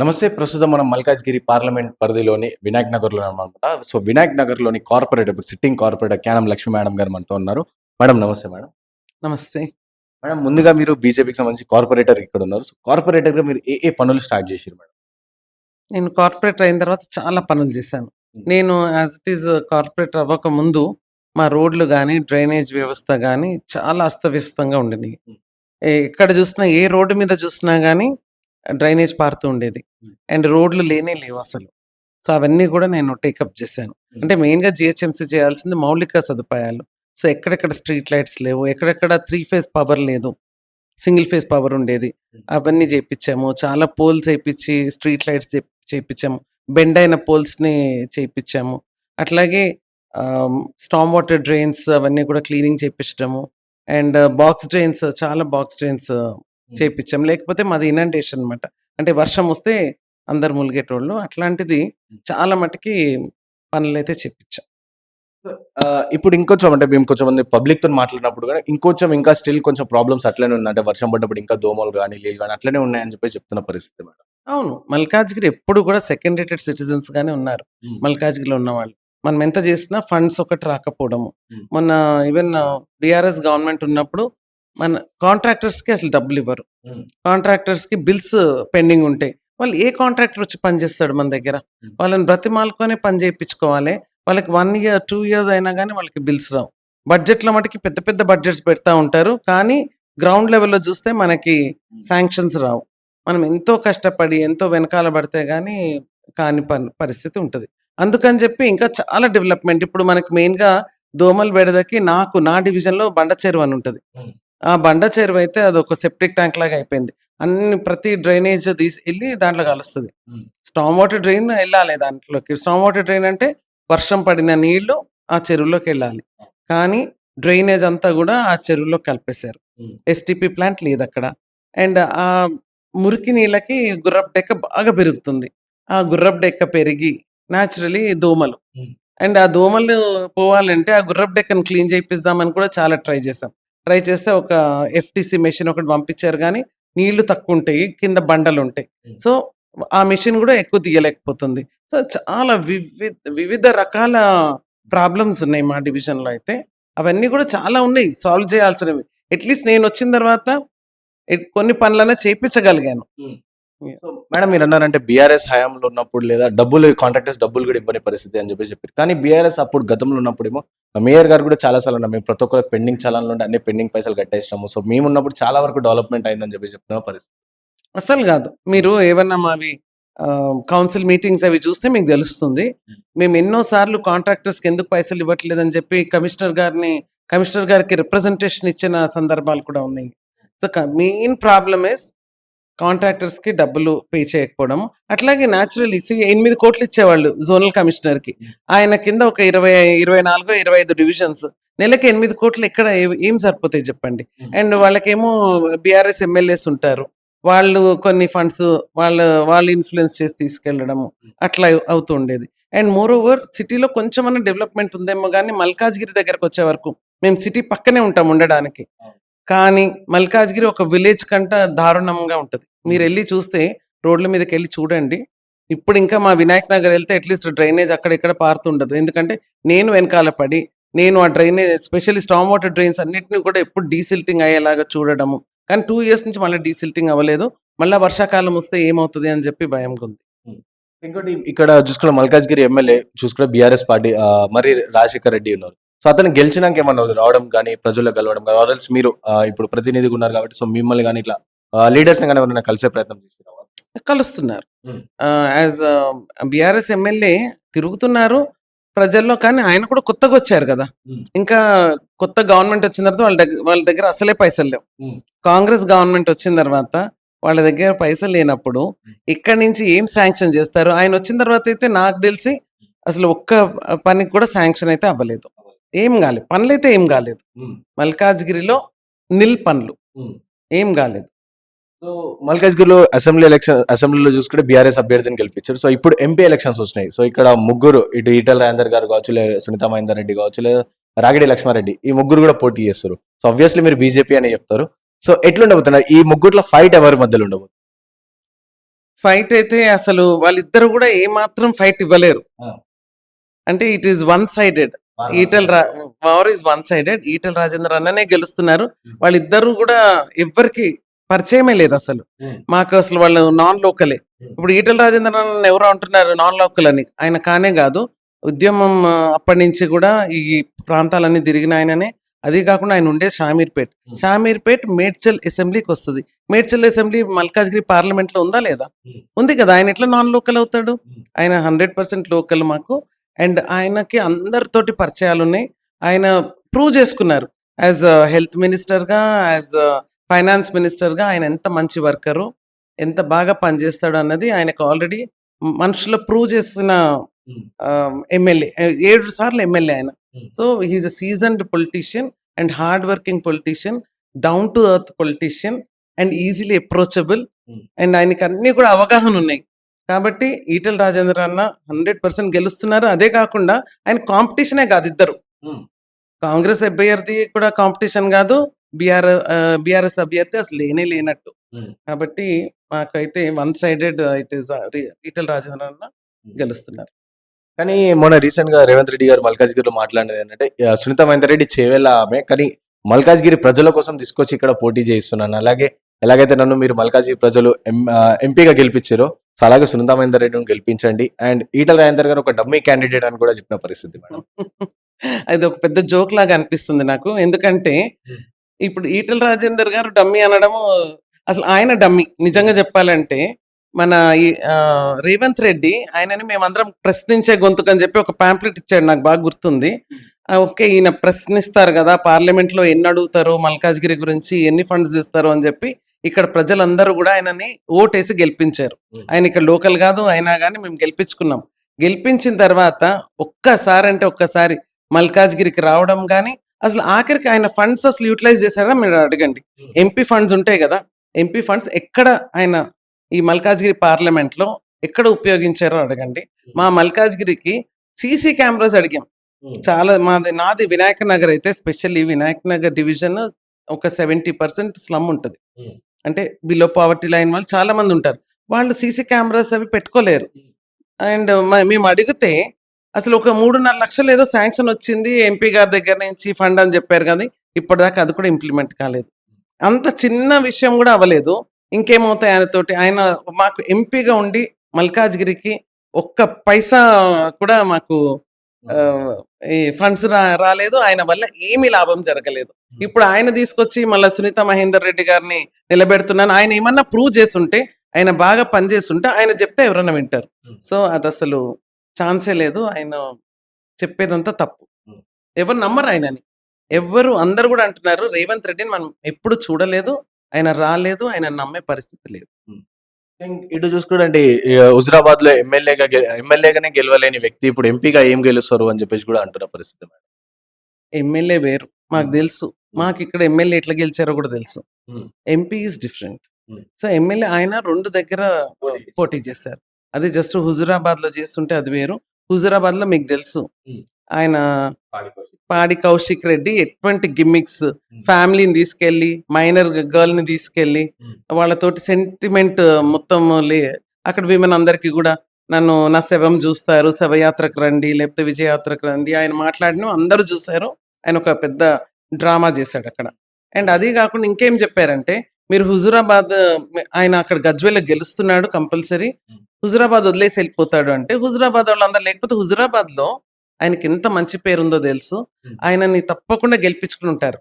నమస్తే. ప్రస్తుతం మనం మల్కాజ్గిరి పార్లమెంట్ పరిధిలోని వినాయక్ నగర్‌లో ఉన్నామనమాట. సో, వినాయక్ నగర్‌లోని కార్పొరేటర్ ఇప్పుడు సిట్టింగ్ కార్పొరేటర్ క్యానం లక్ష్మి మేడం గారు మనతో ఉన్నారు. మేడం నమస్తే మేడం. నమస్తే. మేడం ముందుగా మీరు బీజేపీకి సంబంధించి కార్పొరేటర్ ఇక్కడున్నారు. సో, కార్పొరేటర్‌గా మీరు ఏ పనులు స్టార్ట్ చేసిర్రు మేడం? నేను కార్పొరేటర్ అయిన తర్వాత చాలా పనులు చేశాను. హ్మ్. నేను యాజ్ ఇట్ ఈజ్ కార్పొరేటర్ అవ్వకముందు మా రోడ్లు గానీ, డ్రైనేజ్ వ్యవస్థ గానీ చాలా అస్తవ్యస్తంగా ఉండేది. హ్మ్. ఎక్కడ చూసినా ఏ రోడ్డు మీద చూసినా గానీ డ్రైనేజ్ పారుతూ ఉండేది. హ్మ్. అండ్ రోడ్లు లేనే లేవసలు. సో, అవన్నీ కూడా నేను టేకప్ చేశాను. హ్మ్. అంటే మెయిన్‌గా జీహెచ్ఎంసీ చేయాల్సింది మౌలిక సదుపాయాలు. సో, ఎక్కడెక్కడ స్ట్రీట్ లైట్స్ లేవు, ఎక్కడెక్కడ 3 ఫేజ్ పవర్ లేదు. సింగిల్ ఫేజ్ పవర్ ఉండేది. హ్మ్. అవన్నీ చేపిచ్చాము. చాలా పోల్స్ ఏపిచ్చి స్ట్రీట్ లైట్స్ చేపిచ్చాము. బెండ్ అయిన పోల్స్‌ని చేపిచ్చాము. అట్లాగే స్టార్మ్ వాటర్ డ్రైన్స్ అవన్నీ కూడా క్లీనింగ్ చేపిచ్చడము. అండ్ బాక్స్ డ్రైన్స్ చాలా బాక్స్ డ్రైన్స్ హ్మ్. చేపిచ్చాం. లేకపోతే మాది ఇనండేషన్ అనమాట. అంటే వర్షం వస్తే అందరూ ములిగేటోళ్ళు. అట్లాంటిది హ్మ్. చాలా మటికి పనులైతే చేపిచ్చాం. ఇప్పుడు ఇంకొంచెం అంటే మేము కొంచెం మంది పబ్లిక్‌తోని మాట్లాడినప్పుడు గాని ఇంకొంచెం ఇంకా స్టిల్ కొంచెం ప్రాబ్లమ్స్ అట్లనే ఉన్నాయి. అంటే వర్షం పడ్డప్పుడు ఇంకా దోమలు గాని, నీళ్ళు గాని అట్లనే ఉన్నాయని చెప్పేసి చెప్తున్న పరిస్థితి మేడం. అవును. మల్కాజ్గిరి ఎప్పుడు కూడా సెకండ్ రేటెడ్ సిటిజన్స్ గానే ఉన్నారు. హ్మ్. మల్కాజ్గిరిలో ఉన్నవాళ్ళు. మనం ఎంత చేసినా ఫండ్స్ ఒకటి రాకపోవడము. హ్మ్. మొన్న ఈవెన్ బీఆర్ఎస్ గవర్నమెంట్ ఉన్నప్పుడు మన కాంట్రాక్టర్స్‌కి అసలు డబ్బులివ్వరు. హ్మ్. కాంట్రాక్టర్స్‌కి బిల్స్ పెండింగ్ ఉంటాయి. వాళ్ళు ఏ కాంట్రాక్టర్ వచ్చి పని చేస్తాడు మన దగ్గర? హ్మ్. వాళ్ళని బ్రతిమాలుకొనే పని చేపించుకోవాలి. వాళ్ళకి 1 ఇయర్, 2 ఇయర్స్ అయినా గాని వాళ్ళకి బిల్స్ రావు. బడ్జెట్‌లో మటికి పెద్ద పెద్ద బడ్జెట్స్ పెడతా ఉంటారు. కానీ గ్రౌండ్ లెవెల్‌లో చూస్తే మనకి హ్మ్. శాంక్షన్స్ రావు. మనం ఎంతో కష్టపడి, ఎంతో వెనకాల పడితే గాని కాని పరిస్థితి ఉంటది. అందుకని చెప్పి ఇంకా చాలా డెవలప్‌మెంట్ ఇప్పుడు మనకి మెయిన్‌గా దోమల బెడదకి నా డివిజన్‌లో బండ చెరువు అని ఉంటది. హ్మ్. ఆ బండ చెరువయితే అదొక సెప్టిక్ ట్యాంక్ లాగా అయిపోయింది. ప్రతి డ్రైనేజ్ ఎళ్లి దాంట్లో కలుస్తది. హ్మ్. స్టార్మ్ వాటర్ డ్రైన్ ఎళ్ళాలి దాంట్లోకి. స్టార్మ్ వాటర్ డ్రైన్ అంటే వర్షం పడిన నీళ్లు ఆ చెరువులోకెళ్ళాలి. కానీ డ్రైనేజ్ అంతా గూడా ఆ చెరువులోకి కలిపేశారు. హ్మ్. STP plant లేదక్కడ. అండ్ ఆ మురికి నీళ్ళకి గుర్రపు డెక్క బాగా పెరుగుతుంది. ఆ గుర్రపు డెక్క పెరిగి నేచురల్లీ దోమలు. హ్మ్. అండ్ ఆ దోమలు పోవాలంటే ఆ గుర్రపు డెక్కని క్లీన్ చేపిద్దామని కూడా చాలా ట్రై చేశాం. ట్రై చేస్తే ఒక ఎఫ్‌టీసీ మెషిన్ ఒకటి పంపించారు గానీ, నీళ్లు తక్కువుంటాయి. కింద బండలుంటాయి. హ్మ్. సో, ఆ మెషిన్ గూడా ఎక్కువ తీయలేకపోతుంది. సో, చాలా వివిధ రకాల ప్రాబ్లమ్స్ ఉన్నాయి మా డివిజన్‌లో అయితే. అవన్నీ గూడా చాలా ఉన్నాయి సాల్వ్ చేయాల్సినవి. అట్‌లీస్ట్ నేనొచ్చిన తర్వాత కొన్ని పనులన్నా చేపించగలిగాను. హ్మ్. యాహ్! సో, మేడం మీరన్నారంటే బీఆర్ఎస్ హయాంలో ఉన్నప్పుడు లేదా కాంట్రాక్టర్స్ డబ్బులు గూడా ఇవ్వని పరిస్థితి అని జెప్పేసి చెప్పారు. కానీ బీఆర్ఎస్ అప్పుడు గతంలో ఉన్నప్పుడేమో మేయర్ గారు గూడా చాలా సార్లు అన్నారు. మేము ప్రతి ఒక్కరికి పెండింగ్ చలాన్లుంటే అన్ని పెండింగ్ పైసలు కట్టేసినాము. సో, మేమున్నప్పుడు చాలా వరకు డెవలప్‌మెంట్ అయిందని జెప్పేసి చెప్తున్న పరిస్థితి. అస్సలు గాదు. హ్మ్. మీరు ఏవన్నా మావి కౌన్సిల్ మీటింగ్స్ అవి చూస్తే మీకు దెలుస్తుంది. హ్మ్. మేము ఎన్నో సార్లు కాంట్రాక్టర్స్‌కి ఎందుకు పైసలివ్వట్లేదని జెప్పి కమిషనర్ గారికి రిప్రజెంటేషన్ ఇచ్చిన సందర్భాలు కూడా ఉన్నాయి. సో, మెయిన్ ప్రాబ్లమ్ ఈస్ కాంట్రాక్టర్స్‌కి డబ్బులు పే చేయకపోవడం. అట్లాగే నేచురల్లీ 8,00,00,00,000 ఇచ్చేవాళ్ళు జోనల్ కమిషనర్‌కి. హ్మ్. ఆయన కింద ఒక 24, 25 డివిజన్స్. నెలకి 8,00,00,00,000 ఎక్కడ ఏం సరిపోతాయి జెప్పండి. హ్మ్. అండ్ వాళ్ళకేమో బీఆర్ఎస్ ఎమ్మెల్యేస్ ఉంటారు. వాళ్ళు కొన్ని ఫండ్స్ వాళ్ళు ఇన్‌ఫ్లూయెన్స్ చేసి తీసుకెళ్లడము. అట్లా అవుతూ ఉండేది. అండ్ మోర్ ఓవర్ సిటీలో కొంచెమన్నా డెవలప్‌మెంట్ ఉందేమో గానీ మల్కాజ్గిరి దగ్గరకొచ్చే వరకు మేము సిటీ పక్కనే ఉంటాం ఉండడానికి. అవును. కానీ మల్కాజ్గిరి ఒక విలేజ్ కంట దారుణంగా ఉంటది. హ్మ్. మీరెళ్లి చూస్తే రోడ్ల మీదకెళ్ళి చూడండి. ఇప్పుడు ఇంకా మా వినాయక్ నగర్ ఎళ్తే అట్‌లీస్ట్ డ్రైనేజ్ అక్కడ ఇక్కడ పారుతుండదు. ఎందుకంటే నేను వెనకాల పడి, నేను ఆ drainage especially Storm water drains అన్నిటిని కూడా ఎప్పుడు డీసిల్టింగ్ అయ్యేలాగా చూడడము. కానీ 2 ఇయర్స్ నుంచి మళ్ళీ డీసిల్టింగ్ అవ్వలేదు. మళ్ళా వర్షాకాలం వస్తే ఏమవుతది అని చెప్పి భయంగుంది. హ్మ్. ఇంకోటి ఇక్కడ చూసుకున్న మల్కాజ్గిరి ఎమ్మెల్యే చూసుకుంటే బీఆర్ఎస్ పార్టీ మరి రాజశేఖర్ రెడ్డి ఉన్నారు. సో, అతను గెలిచినాక ఏమన్నా రావడం గాని, ప్రజల్లో కలవడం గాని ఆర్ ఎల్స్ మీరు ఇప్పుడు ప్రతినిధిగా ఉన్నారు కాబట్టి సో, మిమ్మల్ని గాని ఇట్లా లీడర్స్‌ని గాని ఎవరైనా కలిసే ప్రయత్నం చేసిర్రా? కలుస్తున్నారు. హ్మ్. యాజ్ బీఆర్ఎస్ ఎమ్మెల్యే తిరుగుతున్నారు ప్రజల్లో. కానీ ఆయన కూడా కొత్తగొచ్చారు గదా! హ్మ్. ఇంకా కొత్త గవర్నమెంట్ వచ్చిన తర్వాత వాళ్ళ దగ్గర అసలే పైసలు లేవు. హ్మ్. కాంగ్రెస్ గవర్నమెంట్ వచ్చిన తర్వాత వాళ్ళ దగ్గర పైసలు లేనప్పుడు హ్మ్. ఇక్కడి నుంచి ఏం శాంక్షన్ చేస్తారు? ఆయనొచ్చిన తర్వాత అయితే నాకు తెలిసి అసలు ఒక్క పనికి కూడా శాంక్షన్ అయితే అవ్వలేదు. ఏం గాలేదు. పనులైతే ఏం గాలేదు. హ్మ్. మల్కాజ్గిరిలో పనులు. హ్మ్. ఏం గాలేదు. సో, మల్కాజ్గిరిలో అసెంబ్లీలో చూసుకుంటే బీఆర్ఎస్ అభ్యర్థిని గెలిపించారు. సో, ఇప్పుడు ఎంపీ ఎలక్షన్స్ వస్తున్నాయి. సో, ఇక్కడ ముగ్గురు ఇటు ఈటెల రాజేందర్ గారు కావచ్చు, లేదా సునీతా మహేందర్ రెడ్డి కావచ్చు, లేదా రాగిడి లక్ష్మారెడ్డి ఈ ముగ్గురు కూడా పోటీ చేస్తారు. సో, ఆబ్వియస్లీ మీరు బీజేపీ అనే చెప్తారు. సో, ఎట్లుండబోతున్నారు? ఈ ముగ్గురిలో ఫైట్ ఎవరి మధ్యలో ఉండబోతుంది? ఫైట్ అయితే అసలు వాళ్ళిద్దరు కూడా ఏమాత్రం ఫైట్ ఇవ్వలేరు. ఆ! అంటే it is one sided. Power is one sided. Etela Rajender అన్ననే గెలుస్తున్నారు. వాళ్ళిద్దరూ కూడా ఎవ్వరికి పరిచయమే లేదసలు. హ్మ్. మాకు అసలు వాళ్ళు నాన్ లోకలే. ఇప్పుడు ఈటెల రాజేందర్ అన్నని ఎవరో అంటున్నారు నాన్ లోకల్ అని. ఆయన కానే కాదు. ఉద్యమం అప్పటి నుంచి కూడా ఈ ప్రాంతాలన్నీ తిరిగిన ఆయననే. అదీ కాకుండా ఆయన ఉండేది షామీర్పేట్. హ్మ్. షామీర్పేట్ మేడ్చల్ అసెంబ్లీకొస్తది. మేడ్చల్ అసెంబ్లీ మల్కాజ్గిరి పార్లమెంట్‌లో ఉందా లేదా? హ్మ్. ఉంది కదా! ఆయన ఎట్లా నాన్ లోకల్ అవుతాడు? హ్మ్. ఆయన 100% లోకల్ మాకు. అండ్ ఆయనకి అందరితోటి పరిచయాలున్నాయి. ఆయన ప్రూవ్ చేసుకున్నారు. యాజ్ హెల్త్ మినిస్టర్‌గా, యాజ్ ఫైనాన్స్ మినిస్టర్‌గా ఆయన ఎంత మంచి వర్కరు, ఎంత బాగా పనిచేస్తాడు అన్నది ఆయనకు ఆల్రెడీ మనుషుల్లో ప్రూవ్ చేసిన హ్మ్. ఎమ్మెల్యే. 7 సార్లు ఎమ్మెల్యే ఆయన. హ్మ్. So, he is a seasoned politician and hard working politician, down to earth politician and easily approachable. హ్మ్. అండ్ ఆయనకి అన్నీ కూడా అవగాహన ఉన్నాయి. కాబట్టి ఈటెల రాజేందర్ అన్న 100% గెలుస్తున్నారు. అదే కాకుండా ఆయన కాంపిటీషనే కాదు ఇద్దరు. హ్మ్. కాంగ్రెస్ అభ్యర్థి కూడా కాంపిటీషన్ కాదు. బీఆర్ఎస్ అభ్యర్థి అసలు లేనే లేనట్టు. హ్మ్. కాబట్టి మాకైతే one sided it is Etela Rajender అన్న హ్మ్. గెలుస్తున్నారు. కానీ మొన్న రీసెంట్‌గా రేవంత్ రెడ్డి గారు మల్కాజ్గిరిలో మాట్లాడినదేంటంటే సునీత మహేందర్ రెడ్డి చేవెళ్ళ ఆమె. కానీ మల్కాజ్గిరి ప్రజల కోసం తీసుకొచ్చి ఇక్కడ పోటీ చేయిస్తున్నాను. అలాగే ఎలాగైతే నన్ను మీరు మల్కాజ్గిరి ప్రజలు ఎంపీగా గెలిపించారో సో, అలాగే సునీత మహేందర్ రెడ్డిని గెలిపించండి. అండ్ ఈటెల రాజేందర్ గారు ఒక డమ్మీ క్యాండిడేట్ అని కూడా చెప్పిన పరిస్థితి మేడం. అది ఒక పెద్ద జోక్ లాగా అనిపిస్తుంది నాకు. ఎందుకంటే హ్మ్. ఇప్పుడు ఈటెల రాజేందర్ గారు డమ్మీ అనడము అసలు ఆయన డమ్మీ. నిజంగా చెప్పాలంటే మన రేవంత్ రెడ్డి ఆయనని మేమందరం ప్రశ్నించే గొంతుకని చెప్పి ఒక పాంప్లెట్ ఇచ్చాడు. నాకు బాగా గుర్తుంది. ఓకే. ఈయన ప్రశ్నిస్తారు గదా! పార్లమెంట్‌లో ఎన్నడుగుతారో మల్కాజ్గిరి గురించి, ఎన్ని ఫండ్స్ ఇస్తారో అని జెప్పి, ఇక్కడ ప్రజలందరూ గూడా ఆయనని ఓటేసి గెలిపించారు. హ్మ్. ఆయన ఇక్కడ లోకల్ గాదు. అయినా గాని మేము గెలిపించుకున్నాం. గెలిపించిన తర్వాత ఒక్కసారంటే ఒక్కసారి మల్కాజ్గిరికి రావడం గాని, అసలు ఆఖరికి ఆయన ఫండ్స్ అసలు యుటిలైజ్ చేశారా మీరు అడగండి. హ్మ్. ఎంపీ ఫండ్స్ ఉంటాయి గదా! ఎంపీ ఫండ్స్ ఎక్కడ ఆయన ఈ మల్కాజ్గిరి పార్లమెంట్‌లో ఎక్కడ ఉపయోగించారో అడగండి. మా మల్కాజ్గిరికి సీసీ కెమెరాస్ అడిగాం. హ్మ్. చాలా నాది వినాయక నగర్ అయితే స్పెషల్లీ వినాయక నగర్ డివిజన్ ఒక 70% స్లమ్ ఉంటది. హ్మ్. అంటే బిలో పావర్టీ లైన్ వాళ్ళు చాలా మంది ఉంటారు. వాళ్ళు సీసీ కెమెరాస్ అవి పెట్టుకోలేరు. హ్మ్. అండ్ మేము అడిగితే అసలు ఒక 3.5 లక్షలు ఏదో శాంక్షన్ వచ్చింది ఎంపీ గారి దగ్గర నుంచి ఫండ్ అని చెప్పారు కానీ ఇప్పటిదాకా అది కూడా ఇంప్లిమెంట్ కాలేదు. అంత చిన్న విషయం కూడా అవ్వలేదు. ఇంకేమవుతాయి ఆయనతోటి? ఆయన మాకు ఎంపీగా ఉండి మల్కాజ్గిరికి ఒక్క పైసా కూడా మాకు హ్మ్. ఆహ్, ఈ ఫండ్స్ రాలేదు. ఆయన వల్ల ఏమీ లాభం జరగలేదు. హ్మ్. ఇప్పుడు ఆయన తీసుకొచ్చి మళ్ళా సునీత మహేందర్ రెడ్డి గారిని నిలబెడుతున్నాను. ఆయన ఏమన్నా ప్రూవ్ చేసుంటే, ఆయన బాగా పనిచేసుంటే ఆయన చెప్తే ఎవరైనా వింటారు. హ్మ్. సో, అదసలు ఛాన్సే లేదు. ఆయన చెప్పేదంతా తప్పు. హ్మ్. ఎవరు నమ్మరు ఆయనని. ఎవ్వరు అందరూ గూడా అంటున్నారు రేవంత్ రెడ్డిని మనం ఎప్పుడు చూడలేదు. ఆయన రాలేదు. ఆయనను నమ్మే పరిస్థితి లేదు. హ్మ్. ఇటు చూసుకుంటే హుజురాబాద్‌లో ఎమ్మెల్యేగానే గెలవలేని వ్యక్తి ఇప్పుడు ఎంపీగా ఏం గెలుస్తారు అని చెప్పేసి కూడా అంటున్న పరిస్థితి మేడం. ఎమ్మెల్యే వేరు. మాకు హ్మ్. తెలుసు. హ్మ్. మాకిక్కడ ఎమ్మెల్యే ఎట్లా గెలిచారో గూడా తెలుసు. హ్మ్. MP is different. హ్మ్. సో, ఎమ్మెల్యే ఆయన 2 దగ్గర పోటీ చేశారు. పోటీ చేశారు. అది జస్ట్ హుజురాబాద్‌లో చేస్తుంటే అది వేరు. హుజురాబాద్‌లో మీకు తెలుసు. హ్మ్. ఆయన పాడిపోసి. పాడి కౌశిక్ రెడ్డి ఎటువంటి గిమ్మిక్స్ హ్మ్. ఫ్యామిలీని తీసుకెళ్ళి, మైనర్ గర్ల్‌ని తీసుకెళ్ళి, హ్మ్. వాళ్ళతోటి సెంటిమెంట్ మొత్తం లే అక్కడ విమెన్ అందరికి గూడా నన్ను నా శవం జూస్తారు, శవయాత్రకు రండి, లేకపోతే విజయయాత్రకు రండి. ఆయన మాట్లాడినవి అందరూ జూసారు. ఆయన ఒక పెద్ద డ్రామా జేశాడక్కడ. అండ్ అది గాకుండా ఇంకేం జెప్పారంటే, మీరు హుజురాబాద్ ఆయన అక్కడ గజ్వేల్‌లో గెలుస్తున్నాడు కంపల్సరీ. హ్మ్. హుజురాబాద్ వదిలేసి ఎళ్ళిపోతాడు అంటే, హుజురాబాద్ వాళ్ళందరూ లేకపోతే హుజురాబాద్‌లో ఆయనకెంత మంచి పేరుందో తెలుసు. హ్మ్. ఆయనని తప్పకుండా గెలిపించుకొనుంటారు.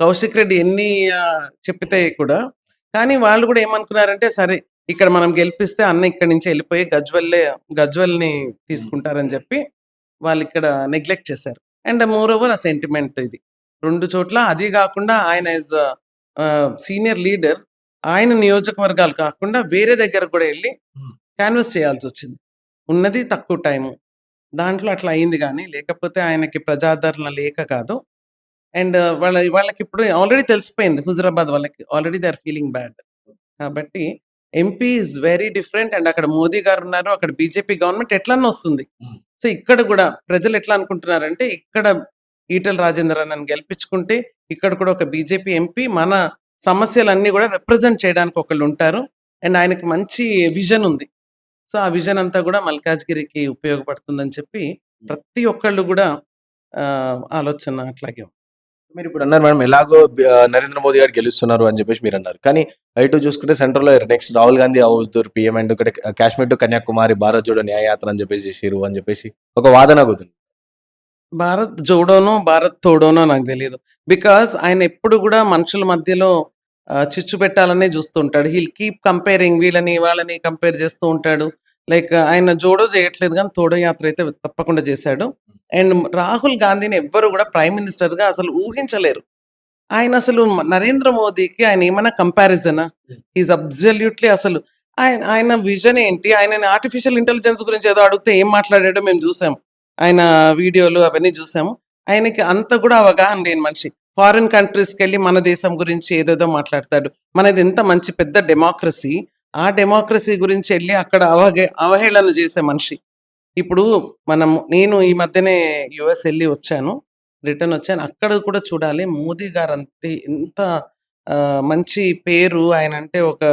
కౌశిక్ రెడ్డి ఎన్ని చెప్పితే కూడా. కానీ వాళ్ళు గూడా ఏమనుకున్నారంటే, సరే ఇక్కడ మనం గెలిపిస్తే అన్న ఇక్కడి నుంచి ఎళ్ళిపోయి గజ్వెల్‌ని హ్మ్. తీసుకుంటారని జెప్పి వాళ్ళిక్కడ నెగ్లెక్ట్ చేశారు. అండ్ మోర్ ఓవర్ ఆ సెంటిమెంట్ ఇది. 2 చోట్ల అది గాకుండా ఆయన ఈస్ సీనియర్ లీడర్. ఆయన నియోజకవర్గాలు కాకుండా వేరే దగ్గరకు గూడా ఎళ్లి హ్మ్. కాన్వాస్ చేయాల్సొచ్చింది. ఉన్నది తక్కువ టైము. దాంట్లో అట్లా అయింది గానీ, లేకపోతే ఆయనకి ప్రజాదరణ లేక కాదు. అండ్ వాళ్ళకిప్పుడు ఆల్రెడీ తెలిసిపోయింది హుజురాబాద్ వాళ్ళకి. Already they are feeling bad. కాబట్టి MP is very different and అక్కడ మోదీ గారున్నారు. అక్కడ బీజేపీ గవర్నమెంట్ ఎట్లన్నా వస్తుంది. హ్మ్. సో, ఇక్కడ గూడా ప్రజలు ఎట్లా అనుకుంటున్నారంటే, ఇక్కడ ఈటెల రాజేందర్ అన్నని గెలిపించుకుంటే, ఇక్కడ కూడా ఒక బీజేపీ ఎంపీ మన సమస్యలన్నీ గూడా రిప్రజెంట్ చేయడానికి ఒకళ్ళుంటారు. అండ్ ఆయనకి మంచి విజన్ ఉంది. సో, ఆ విజన్ అంతా గూడా మల్కాజ్‌గిరికి ఉపయోగపడుతుందని చెప్పి ప్రతి ఒక్కళ్ళు గూడా ఆలోచన అట్లాగే ఉంది. మీరిప్పుడు అన్నారు మేడం ఎలాగో నరేంద్ర మోదీ గారు గెలుస్తున్నారు అని చెప్పేసి మీరన్నారు. కానీ ఇటు చూసుకుంటే సెంట్రల్‌లో నెక్స్ట్ రాహుల్ గాంధీ అవుతారు పీఎం అండ్ ఇక్కడ కాశ్మీర్ టు కన్యాకుమారి భారత్ జోడో న్యాయయాత్ర అని చెప్పేసి చేసిర్రు అని చెప్పేసి ఒక వాదన అవుతుంది. భారత్ జోడోనో, భారత్ తోడోనో నాకు తెలీదు. బికాజ్ ఆయన ఎప్పుడు గూడా మనుషుల మధ్యలో చిచ్చు పెట్టాలనే జూస్తూ ఉంటాడు. హీల్ కీప్ కంపేరింగ్ వీళ్ళని, వాళ్ళని కంపేర్ చేస్తూ ఉంటాడు. లైక్ ఆయన జోడో చేయట్లేదు గానీ, తోడో యాత్ర అయితే తప్పకుండా చేశాడు. అండ్ రాహుల్ గాంధీని ఎవ్వరు గూడా ప్రైమ్ మినిస్టర్‌గా అసలు ఊహించలేరు. ఆయన అసలు నరేంద్ర మోదీకి ఆయన ఏమన్నా కంపారిజనా? ఈజ్ అబ్సల్యూట్‌లీ అసలు ఆయన ఆయన విజన్ ఏంటి? ఆయనని ఆర్టిఫిషియల్ ఇంటెలిజెన్స్ గురించి ఏదో అడిగితే ఏం మాట్లాడాడో మేము జూసాం. ఆయన వీడియోలు అవన్నీ జూసాము. ఆయనకి అంత గూడా అవగాహన లేని మనిషి. ఫారిన్ కంట్రీస్‌కెళ్ళి మన దేశం గురించి ఏదేదో మాట్లాడతాడు. మనది ఎంత మంచి పెద్ద డెమోక్రసీ. ఆ డెమోక్రసీ గురించి ఎళ్లి అక్కడ అవహేళన చేసే మనిషి. ఇప్పుడు నేను ఈ మధ్యనే యూఎస్ ఎళ్లి వచ్చాను. రిటర్న్ వచ్చాను. అక్కడ కూడా చూడాలి మోదీ గారంటే ఎంత మంచి పేరు. ఆయనంటే ఒక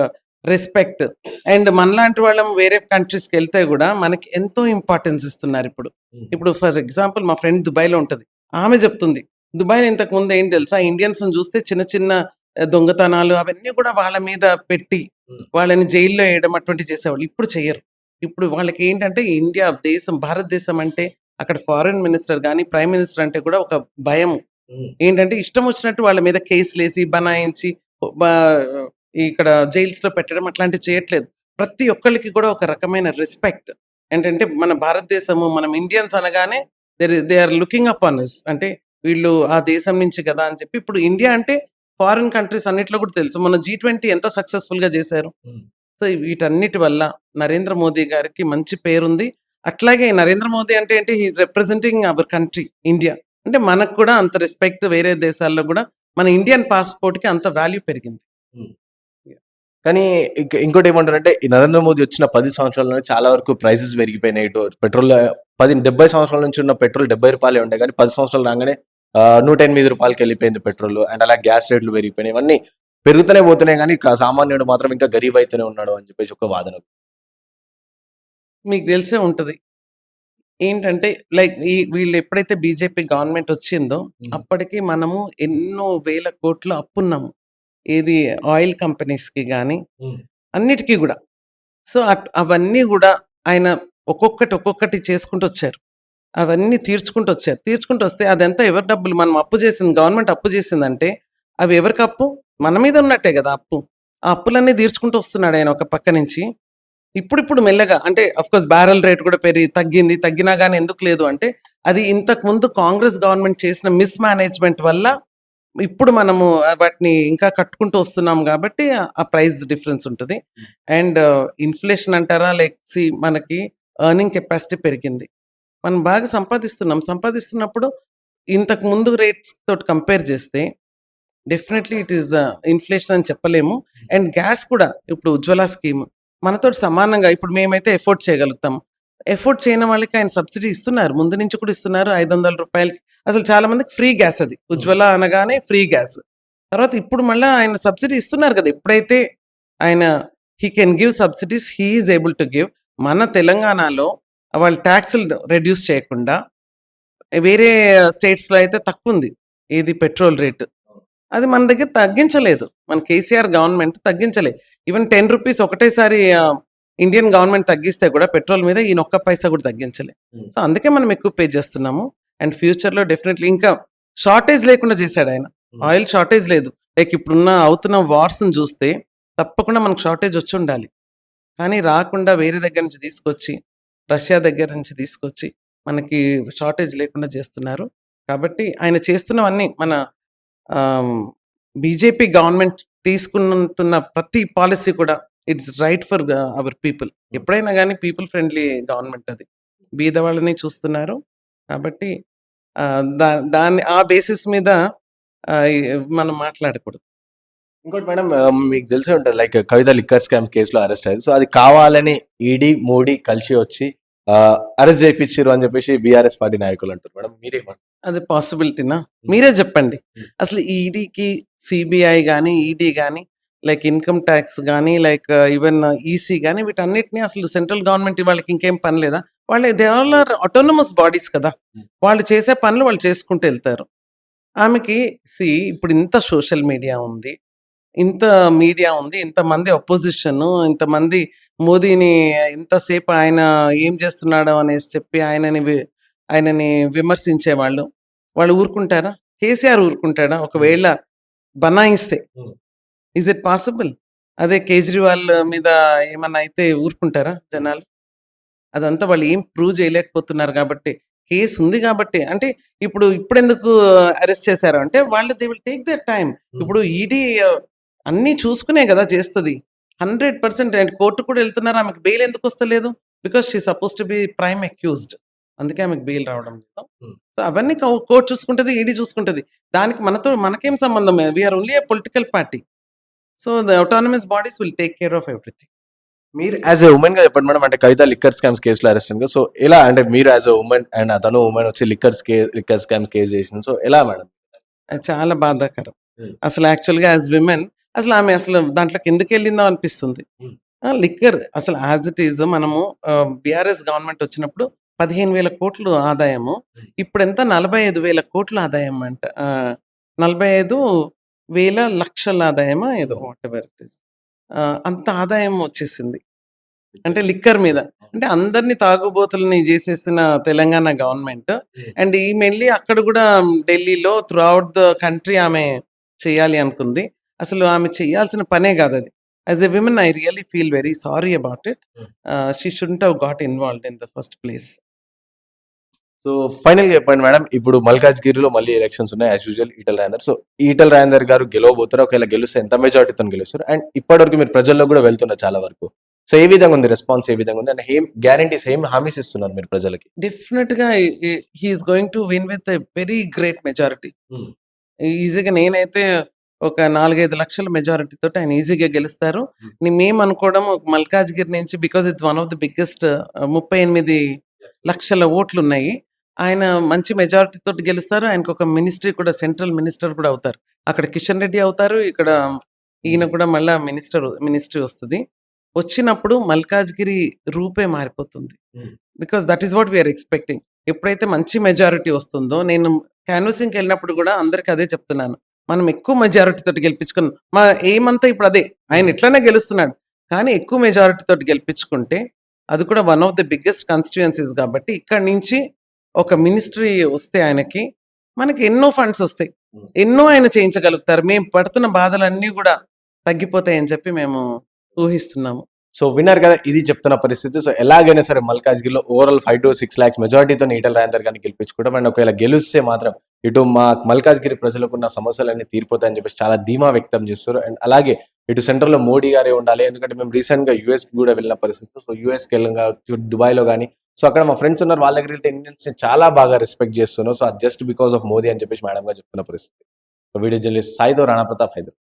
రెస్పెక్ట్. అండ్ మనలాంటి వాళ్ళం వేరే కంట్రీస్‌కెళ్తే గూడా మనకి ఎంతో ఇంపార్టెన్స్ ఇస్తున్నారిప్పుడు. ఇప్పుడు ఫర్ ఎగ్జాంపుల్ మా ఫ్రెండ్ దుబాయ్‌లో ఉంటది. ఆమె జెప్తుంది. దుబాయ్‌లో ఇంతకుముందు ఏంటి తెలుసా? ఇండియన్స్‌ని జూస్తే చిన్న చిన్న దొంగతనాలు అవన్నీ గూడా వాళ్ళ మీద పెట్టి, వాళ్ళని జైల్‌లో ఎయడం అటువంటివి చేసేవాళ్ళు. ఇప్పుడు చెయ్యరు. ఇప్పుడు వాళ్ళకేంటంటే ఇండియా దేశం, భారతదేశం అంటే అక్కడ ఫారెన్ మినిస్టర్ గాని, ప్రైమ్ మినిస్టర్ అంటే కూడా ఒక భయం. ఏంటంటే ఇష్టం వచ్చినట్టు వాళ్ళ మీద కేసులేసి, బనాయించి బా ఇక్కడ జైల్స్‌లో పెట్టడం అట్లాంటివి చేయట్లేదు. ప్రతి ఒక్కళ్ళకి కూడా ఒక రకమైన రెస్పెక్ట్. ఏంటంటే మన భారతదేశము, మనం ఇండియన్స్ అనగానే they are looking up on us. అంటే వీళ్ళు ఆ దేశం నుంచి కదా అని చెప్పి ఇప్పుడు ఇండియా అంటే ఫారిన్ కంట్రీస్ అన్నిట్లో కూడా తెలుసు. మొన్న జీ20 ఎంత సక్సెస్‌ఫుల్‌గా చేశారు. సో, వీటన్నిటి వల్ల నరేంద్ర మోదీ గారికి మంచి పేరుంది. అట్లాగే నరేంద్ర మోదీ అంటే ఏంటి? He is representing our country India. అంటే మనకు కూడా అంత రెస్పెక్ట్ వేరే దేశాల్లో గూడా మన ఇండియన్ పాస్‌పోర్ట్‌కి అంత వాల్యూ పెరిగింది. కానీ ఇంకోటి ఏమంటారంటే ఈ నరేంద్ర మోదీ వచ్చిన 10 సంవత్సరాల్లోనే చాలా వరకు ప్రైసెస్ పెరిగిపోయినాయి. ఇటు పెట్రోల్ 70 సంవత్సరాల నుంచి ఉన్న పెట్రోల్ రూ. 70 ఉండే కానీ 10 సంవత్సరాలు రాగానే రూ. 108కి వెళ్ళిపోయింది పెట్రోల్. అండ్ అలా గ్యాస్ రేట్లు పెరిగిపోయినాయి. ఇవన్నీ పెరుగుతూనే పోతున్నాయి కానీ సామాన్యుడు మాత్రం ఇంకా గరీబ్ అయితేనే ఉన్నాడు అని చెప్పేసి ఒక వాదన. మీకు తెలిసే ఉంటది. ఏంటంటే లైక్ వీళ్ళు ఎప్పుడైతే బీజేపీ గవర్నమెంట్ వచ్చిందో అప్పటికి మనము ఎన్నో వేల కోట్లు అప్పున్నాము. ఏది ఆయిల్ కంపెనీస్‌కి గాని అన్నిటికి గూడా. సో, అవన్నీ గూడా ఆయన ఒక్కొక్కటి చేసుకుంటూ వచ్చారు. అవన్నీ తీర్చుకుంటూ వచ్చారు. తీర్చుకుంటూ వస్తే అదంతా ఎవరి డబ్బులు? మనం అప్పు చేసింది గవర్నమెంట్ అప్పు చేసిందంటే అవి ఎవరికి అప్పు? మన మీద ఉన్నట్టే గదా అప్పు. ఆ అప్పులన్నీ తీర్చుకుంటూ వస్తున్నాడు ఆయన ఒక పక్క నుంచి. ఇప్పుడిప్పుడు మెల్లగా అంటే ఆఫ్‌కోర్స్ బ్యారెల్ రేట్ కూడా తగ్గింది. తగ్గినా గాని ఎందుకు లేదు అంటే అది ఇంతకుముందు కాంగ్రెస్ గవర్నమెంట్ చేసిన మిస్‌మేనేజ్‌మెంట్ వల్ల ఇప్పుడు మనము వాటిని ఇంకా కట్టుకుంటూ వస్తున్నాం గాబట్టి ఆ ప్రైస్ డిఫరెన్స్ ఉంటది. అండ్ ఇన్‌ఫ్లేషన్ అంటారా? మనకి ఎర్నింగ్ కెపాసిటీ పెరిగింది. మనం బాగా సంపాదిస్తున్నాం. సంపాదిస్తున్నప్పుడు ఇంతకు ముందు రేట్స్ తోటి కంపేర్ చేస్తే డెఫినైట్‌లీ ఇట్ ఈస్ ఇన్‌ఫ్లేషన్ అని చెప్పలేము. అండ్ గ్యాస్ కూడా ఇప్పుడు ఉజ్వల స్కీమ్ మనతోటి సమానంగా ఇప్పుడు మేమైతే ఎఫోర్డ్ చేయగలుగుతాం. ఎఫోర్డ్ చేయని వాళ్ళకి ఆయన సబ్సిడీ ఇస్తున్నారు. ముందు నుంచి కూడా ఇస్తున్నారు. రూ. 500 అసలు చాలా మందికి ఫ్రీ గ్యాస్ అది. ఉజ్వల అనగానే ఫ్రీ గ్యాస్. తర్వాత ఇప్పుడు మళ్ళా ఆయన సబ్సిడీ ఇస్తున్నారు కదా! ఎప్పుడైతే ఆయన హి can give subsidies he is able to give. మన తెలంగాణలో వాళ్ళు టాక్స్‌లు రెడ్యూస్ చేయకుండా వేరే స్టేట్స్‌లో అయితే తక్కువుంది. ఏది పెట్రోల్ రేట్. అది మన దగ్గర తగ్గించలేదు. మన కేసీఆర్ గవర్నమెంట్ తగ్గించలేదు. ఈవెన్ రూ. 10 ఒకటేసారి ఇండియన్ గవర్నమెంట్ తగ్గిస్తే కూడా పెట్రోల్ మీద ఈయన ఒక్క పైసా కూడా తగ్గించలే. సో, అందుకే మనం ఎక్కువ పే చేస్తున్నాము. అండ్ ఫ్యూచర్‌లో డెఫినైట్‌లీ ఇంకా షార్టేజ్ లేకుండా చేశాడాయన. ఆయిల్ షార్టేజ్ లేదు. లైక్ అవుతున్న వార్స్‌ని చూస్తే తప్పకుండా మనకు షార్టేజ్ వచ్చుండాలి. కానీ రాకుండా వేరే దగ్గర నుంచి తీసుకొచ్చి, రష్యా దగ్గర నుంచి తీసుకొచ్చి మనకి షార్టేజ్ లేకుండా చేస్తున్నారు. కాబట్టి ఆయన చేస్తున్నవన్నీ మన ఆహ్, బీజేపీ గవర్నమెంట్ తీసుకుంటున్న ప్రతి పాలిసీ కూడా it's right for our people. ఎప్పుడైనా గాని పీపుల్ ఫ్రెండ్లీ గవర్నమెంట్ అది. బీదవాళ్ళని చూస్తున్నారు. కాబట్టి దాన్ని ఆ బేసిస్ మీద ఆహ్, మనం మాట్లాడకూడదు. ఇంకోటి మేడం మీకు తెలిసే ఉంటది లైక్ కవిత లిక్కర్ స్కామ్ కేసులో అరెస్ట్ అయ్యారు. సో, అది కావాలని ఈడీ, మోడీ కలిసి వచ్చి అరెస్ట్ చేపిచ్చిర్రు అని చెప్పేసి బీఆర్ఎస్ పార్టీ నాయకులు అంటారు మేడం. మీరేమంటారు? అది పాసిబిలిటీనా? మీరే చెప్పండి. అసలు ఈడీకి, సీబీఐ గాని, ఈడీ గాని లైక్ ఇన్‌కమ్ టాక్స్ గానీ, లైక్ ఈవెన్ ఈసీ గానీ వీటన్నిటిని అసలు సెంట్రల్ గవర్నమెంట్ వాళ్ళకి ఇంకేం పని లేదా? They all are autonomous bodies కదా! వాళ్ళు చేసే పనులు వాళ్ళు చేసుకుంటూ ఎళ్తారు. ఆమెకి ఇప్పుడు ఇంత సోషల్ మీడియా ఉంది. ఇంత మీడియా ఉంది. ఇంతమంది అపోజిషను, ఇంతమంది మోదీని ఇంతసేపు ఆయన ఏం చేస్తున్నాడో అనేసి చెప్పి ఆయనని విమర్శించేవాళ్ళు. వాళ్ళు ఊరుకుంటారా? కేసీఆర్ ఊరుకుంటాడా? ఒకవేళ బనాయిస్తే ఈజ్ ఇట్ పాసిబుల్? అదే కేజ్రీవాల్ మీద ఏమన్నా అయితే ఊరుకుంటారా జనాలు? అదంతా వాళ్ళు ఏం ప్రూవ్ చేయలేకపోతున్నారు గాబట్టే. కేస్ ఉంది గాబట్టే. అంటే ఇప్పుడెందుకు అరెస్ట్ చేశారు అంటే వాళ్ళు they will take their time. ఇప్పుడు ఈడీ అన్నీ చూసుకునే గదా చేస్తది. 100% అండ్ కోర్ట్‌కి కూడా ఎళ్తున్నారు. ఆమెకు బెయిల్ ఎందుకొస్తలేదు? Because she suppose to be prime accused. అందుకే ఆమెకు బెయిల్ రావడం లేదు. సో, అవన్నీ కోర్ట్ చూసుకుంటది. ఈడీ చూసుకుంటది. దానికి మనకేం సంబంధం? We are only a political party. So, the autonomous bodies will take care of everything. మీరు యాజ్ ఎ వుమెన్‌గా చెప్పండి మేడం. అంటే కవిత లిక్కర్ స్కామ్స్ కేస్‌లో అరెస్ట్ అయింది కదా! సో, ఎలా అంటే మీరు యాజ్ ఎ వుమెన్ అండ్ అతను వుమెన్ వచ్చి లిక్కర్ స్కామ్స్ కేస్ చేసింది. సో, ఎలా మేడం? అది చాలా బాధాకరం. హ్మ్. అసలు యాక్చువల్‌గా యాస్ విమెన్ ఆమె దాంట్లోకి ఎందుకెళ్ళిందో అనిపిస్తుంది. హ్మ్. లిక్కర్ అసలు యాజ్ ఇట్ ఈజ్ మనము బీఆర్ఎస్ గవర్నమెంట్ వచ్చినప్పుడు 15,000 కోట్లు ఆదాయము. ఇప్పుడెంత 45,000 కోట్లు ఆదాయం అంట. 45,000 లక్షల ఆదాయమా ఏదో వాటెవర్ ఇట్ ఈస్. అంత ఆదాయం వచ్చేసింది. అంటే లిక్కర్ మీద. అంటే అందరిని తాగుబోతులని జేసేసిన తెలంగాణ గవర్నమెంట్. అండ్ ఈమె ఎళ్లి అక్కడ గూడా ఢిల్లీలో త్రూ ఔట్ ద కంట్రీ ఆమె చేయాలి అనుకుంది. అసలు ఆమె చేయాల్సిన పనే గాదది. As a women I really feel very sorry about it. She shouldn't have got involved in the first place. So, ఫైనల్‌గా చెప్పండి మేడం. ఇప్పుడు మల్కాజ్‌గిరిలో మళ్ళీ ఎలక్షన్స్ ఉన్నాయి as usual Etela Rajender. So, Etela Rajender garu గెలవబోతారా? ఒకవేళ గెలిస్తే ఎంత మెజారిటీతోని గెలుస్తారు? అండ్ ఇప్పటివరకు మీరు ప్రజల్లో గూడా వెళ్తున్నారు చాలా వరకు. సో, ఏ విధంగా ఉంది రెస్పాన్స్ ఏ విధంగా ఉంది? అండ్ ఏం గ్యారంటీస్ ఏం హామీస్ ఇస్తున్నారు మీరు ప్రజలకి? డెఫినిట్‌గా he is going to win with a very great majority. హ్మ్. ఈజీగా నేనైతే ఒక 4, 5 లక్షల మెజారిటీతోటి ఆయన ఈజీగా గెలుస్తారు. మేమనుకోవడం మల్కాజ్‌గిరి నుంచి because it's one of the biggest 38 లక్షల ఓట్లున్నాయి. ఆయన మంచి మెజారిటీ తోటి గెలుస్తారు. ఆయనకొక మినిస్ట్రీ కూడా సెంట్రల్ మినిస్టర్ కూడా అవుతారు. అక్కడ కిషన్ రెడ్డి అవుతారు. ఇక్కడ ఈయన కూడా మళ్ళా మినిస్ట్రీ వస్తది. వచ్చినప్పుడు మల్కాజ్‌గిరి రూపే మారిపోతుంది. Because that is what we are expecting. ఎప్పుడైతే మంచి మెజారిటీ వస్తుందో నేను క్యాన్వాసింగ్‌కెళ్ళినప్పుడు గూడా అందరికి అదే చెప్తున్నాను. మనం ఎక్కువ మెజారిటీ తోటి గెలిపించుకున్నాం. మా ఎయిమ్ అంతా ఇప్పుడు అదే. ఆయన ఇట్లనే గెలుస్తున్నాడు. కానీ ఎక్కువ మెజారిటీ తోటి గెలిపించుకుంటే అది కూడా వన్ ఆఫ్ ది బిగ్గెస్ట్ కాన్స్టిట్యూయెన్సీస్ కాబట్టి ఇక్కడి నుంచి ఒక మినిస్ట్రీ వస్తే ఆయనకి మనకి ఎన్నో ఫండ్స్ వస్తాయి. ఎన్నో ఆయన చేయించగలుగుతారు. మేము పడుతున్న బాధలన్నీ గూడా తగ్గిపోతాయని చెప్పి మేము ఊహిస్తున్నాము. సో, విన్నారు కదా! ఇది చెప్తున్న పరిస్థితి. సో, ఎలాగైనా సరే మల్కాజ్‌గిరిలో ఓవరాల్ 5-6 లాక్స్ మెజారిటీతోని ఈటెల రాజేందర్ గారిని గెలిపించుకుంటాం. అండ్ ఒకవేళ గెలిస్తే మాత్రం ఇటు మా మల్కాజ్‌గిరి ప్రజలకున్న సమస్యలన్నీ తీరిపోతాయని చెప్పేసి చాలా ధీమా వ్యక్తం చేస్తున్నారు. అండ్ అలాగే ఇటు సెంట్రల్‌లో మోడీ గారే ఉండాలి. ఎందుకంటే మేము రీసెంట్‌గా యూఎస్‌కి కూడా వెళ్ళిన పరిస్థితి. సో, యూఎస్‌కి వెళ్ళాం కావచ్చు, దుబాయ్‌లో గాని, సో, అక్కడ మా ఫ్రెండ్స్ ఉన్నారు. వాళ్ళ దగ్గరికి వెళ్తే ఇండియన్స్‌ని చాలా బాగా రెస్పెక్ట్ చేస్తున్నారు. సో, అది జస్ట్ బికాస్ ఆఫ్ మోదీ అని చెప్పేసి మేడం గారు చెప్తున్న పరిస్థితి. సో, వీడియో జర్నలిస్ట్ సాయితో రాణా ప్రతాప్, హైదరాబాద్.